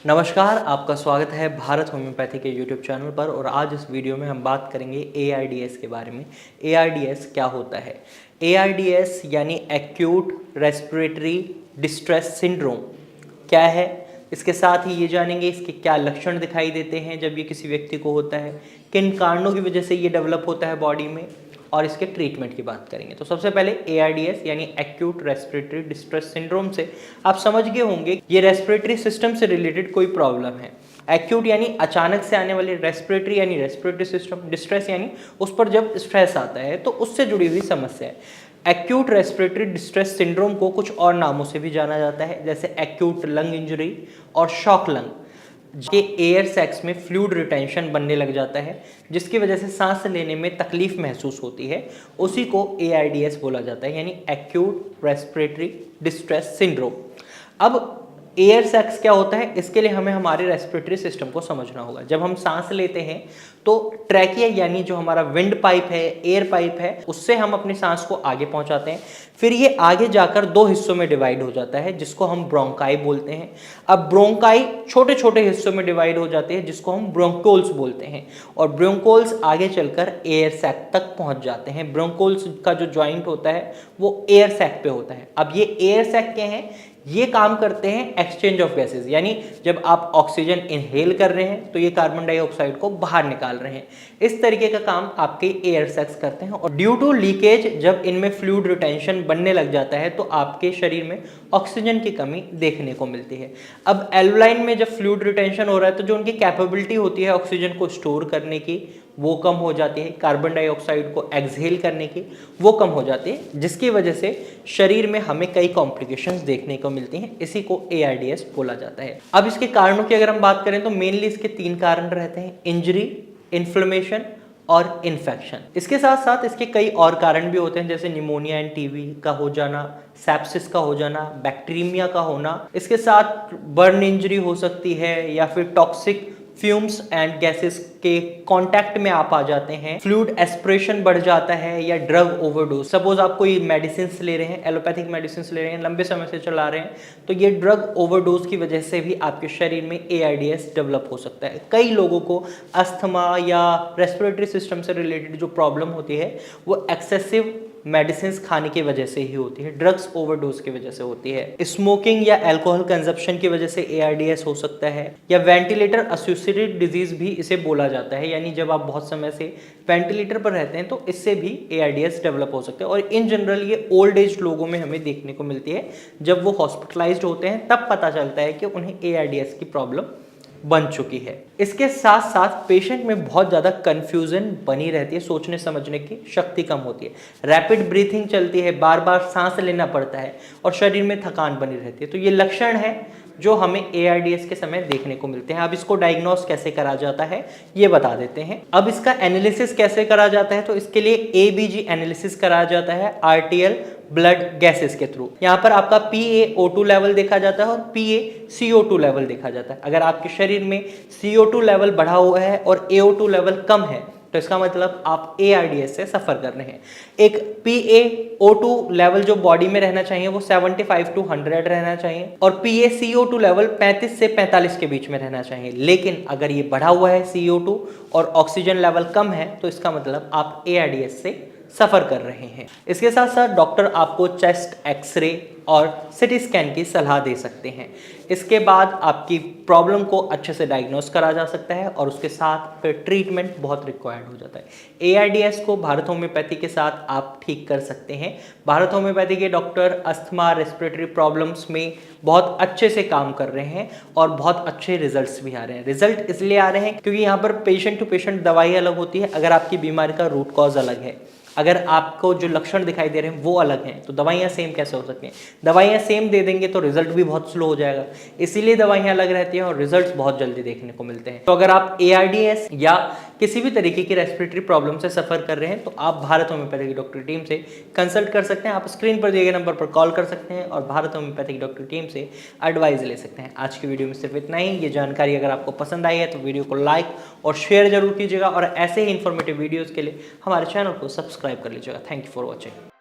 नमस्कार, आपका स्वागत है भारत होम्योपैथी के यूट्यूब चैनल पर। और आज इस वीडियो में हम बात करेंगे ARDS के बारे में। ARDS क्या होता है? ARDS यानी एक्यूट रेस्पिरेटरी डिस्ट्रेस सिंड्रोम क्या है, इसके साथ ही ये जानेंगे इसके क्या लक्षण दिखाई देते हैं जब ये किसी व्यक्ति को होता है, किन कारणों की वजह से ये डेवलप होता है बॉडी में, और इसके ट्रीटमेंट की बात करेंगे। तो सबसे पहले ARDS यानी एक्यूट रेस्पिरेटरी डिस्ट्रेस सिंड्रोम से आप समझ गए होंगे ये रेस्पिरेटरी सिस्टम से रिलेटेड कोई प्रॉब्लम है। एक्यूट यानी अचानक से आने वाली, रेस्पिरेटरी यानी रेस्पिरेटरी सिस्टम, डिस्ट्रेस यानी उस पर जब स्ट्रेस आता है तो उससे जुड़ी हुई समस्या है। एक्यूट रेस्पिरेटरी डिस्ट्रेस सिंड्रोम को कुछ और नामों से भी जाना जाता है, जैसे एक्यूट लंग इंजरी और शॉक लंग के एयर सैक्स में फ्लूइड रिटेंशन बनने लग जाता है, जिसकी वजह से सांस लेने में तकलीफ महसूस होती है। उसी को ARDS बोला जाता है, यानी एक्यूट रेस्पिरेटरी डिस्ट्रेस सिंड्रोम। अब एयर सैक्स क्या होता है, इसके लिए हमें हमारे रेस्पिरेटरी सिस्टम को समझना होगा। जब हम सांस लेते हैं तो ट्रैकिया यानी जो हमारा विंड पाइप है, एयर पाइप है, उससे हम अपनी सांस को आगे पहुंचाते हैं। फिर ये आगे जाकर दो हिस्सों में डिवाइड हो जाता है, जिसको हम ब्रोंकाई बोलते हैं। अब ब्रोंकाई छोटे छोटे हिस्सों में डिवाइड हो जाते हैं, जिसको हम ब्रोंकोल्स बोलते हैं। और ब्रोंकोल्स आगे चलकर एयर सैक तक पहुंच जाते हैं। ब्रोंकोल्स का जो ज्वाइंट होता है वो एयर सैक पे होता है। अब ये एयर सैक क्या है, ये काम करते हैं एक्सचेंज ऑफ गैसेस, यानी जब आप ऑक्सीजन इनहेल कर रहे हैं तो ये कार्बन डाइऑक्साइड को बाहर निकाल रहे हैं। इस तरीके का काम आपके एयर सैक्स करते हैं। और ड्यू टू लीकेज जब इनमें फ्लूइड रिटेंशन बनने लग जाता है तो आपके शरीर में ऑक्सीजन की कमी देखने को मिलती है। अब एल्वोलाइन में जब फ्लूइड रिटेंशन हो रहा है तो जो उनकी कैपेबिलिटी होती है ऑक्सीजन को स्टोर करने की वो कम हो जाती है, कार्बन डाइऑक्साइड को एक्सहेल करने की वो कम हो जाती है, जिसकी वजह से शरीर में हमें कई कॉम्प्लिकेशंस देखने को मिलती हैं। इसी को ARDS बोला जाता है। अब इसके कारणों की अगर हम बात करें तो मेनली इसके 3 कारण रहते हैं: इंजरी, इन्फ्लेमेशन और इन्फेक्शन। इसके साथ साथ इसके कई और कारण भी होते हैं, जैसे निमोनिया एंड TB का हो जाना, सेप्सिस का हो जाना, बैक्टीरिया का होना। इसके साथ बर्न इंजरी हो सकती है, या फिर टॉक्सिक फ्यूम्स एंड गैसेस के कांटेक्ट में आप आ जाते हैं, फ्लूइड एस्पिरेशन बढ़ जाता है, या ड्रग ओवरडोज। सपोज आप कोई मेडिसिन ले रहे हैं, एलोपैथिक मेडिसिन ले रहे हैं, लंबे समय से चला रहे हैं, तो ये ड्रग ओवरडोज की वजह से भी आपके शरीर में ARDS डेवलप हो सकता है। कई लोगों को अस्थमा या रेस्पिरेटरी सिस्टम से रिलेटेड जो प्रॉब्लम होती है वो एक्सेसिव मेडिसिन खाने की वजह से ही होती है, ड्रग्स ओवरडोज की वजह से होती है। स्मोकिंग या अल्कोहल कंजप्शन की वजह से ARDS हो सकता है, या वेंटिलेटर एसोसिएटेड डिजीज भी इसे बोला जाता है, यानी जब आप बहुत समय से वेंटिलेटर पर रहते हैं तो इससे भी ARDS डेवलप हो सकता है। और इन जनरल ये ओल्ड एज लोगों में हमें देखने को मिलती है। जब वो हॉस्पिटलाइज्ड होते हैं तब पता चलता है कि उन्हें ARDS की प्रॉब्लम बन चुकी है। इसके साथ साथ पेशेंट में बहुत ज़्यादा कंफ्यूजन बनी रहती है, सोचने समझने की शक्ति कम होती है, रैपिड ब्रीथिंग चलती है, बार बार सांस लेना पड़ता है, और शरीर में थकान बनी रहती है। तो ये लक्षण है जो हमें ARDS के समय देखने को मिलते हैं। अब इसको डायग्नोस कैसे करा जाता है ये बता देते हैं। अब इसका एनालिसिस कैसे करा जाता है, तो इसके लिए ABG एनालिसिस करा जाता है आर्टियल ब्लड गैसेस के थ्रू। यहाँ पर आपका PaO2 लेवल देखा जाता है और PaCO2 लेवल देखा जाता है। अगर आपके शरीर में CO2 लेवल बढ़ा हुआ है और AO2 लेवल कम है तो इसका मतलब आप ARDS से सफ़र कर रहे हैं। एक PaO2 लेवल जो बॉडी में रहना चाहिए वो 75 to 100 रहना चाहिए, और PaCO2 लेवल 35 से 45 के बीच में रहना चाहिए। लेकिन अगर ये बढ़ा हुआ है CO2 और ऑक्सीजन लेवल कम है तो इसका मतलब आप ARDS से सफ़र कर रहे हैं। इसके साथ साथ डॉक्टर आपको चेस्ट एक्सरे और CT स्कैन की सलाह दे सकते हैं। इसके बाद आपकी प्रॉब्लम को अच्छे से डायग्नोस करा जा सकता है और उसके साथ फिर ट्रीटमेंट बहुत रिक्वायर्ड हो जाता है। ARDS को भारत होम्योपैथी के साथ आप ठीक कर सकते हैं। भारत होम्योपैथी के डॉक्टर अस्थमा, रेस्पिरेटरी प्रॉब्लम्स में बहुत अच्छे से काम कर रहे हैं और बहुत अच्छे रिजल्ट्स भी आ रहे हैं। रिजल्ट इसलिए आ रहे हैं क्योंकि यहाँ पर पेशेंट टू पेशेंट दवाई अलग होती है। अगर आपकी बीमारी का रूट कॉज अलग है, अगर आपको जो लक्षण दिखाई दे रहे हैं वो अलग हैं, तो दवाइयाँ सेम कैसे हो सकती हैं? दवाइयाँ सेम दे देंगे तो रिजल्ट भी बहुत स्लो हो जाएगा, इसीलिए दवाइयाँ अलग रहती हैं और रिजल्ट्स बहुत जल्दी देखने को मिलते हैं। तो अगर आप ARDS या किसी भी तरीके की रेस्पिरेटरी प्रॉब्लम से सफ़र कर रहे हैं तो आप भारत होम्योपैथी की डॉक्टर टीम से कंसल्ट कर सकते हैं। आप स्क्रीन पर दिए गए नंबर पर कॉल कर सकते हैं और भारत होम्योपैथी की डॉक्टर टीम से एडवाइस ले सकते हैं। आज की वीडियो में सिर्फ इतना ही। ये जानकारी अगर आपको पसंद आई है तो वीडियो को लाइक और शेयर जरूर कीजिएगा, और ऐसे ही इन्फॉर्मेटिव वीडियोज़ के लिए हमारे चैनल को सब्सक्राइब कर लीजिएगा। Thank you for watching.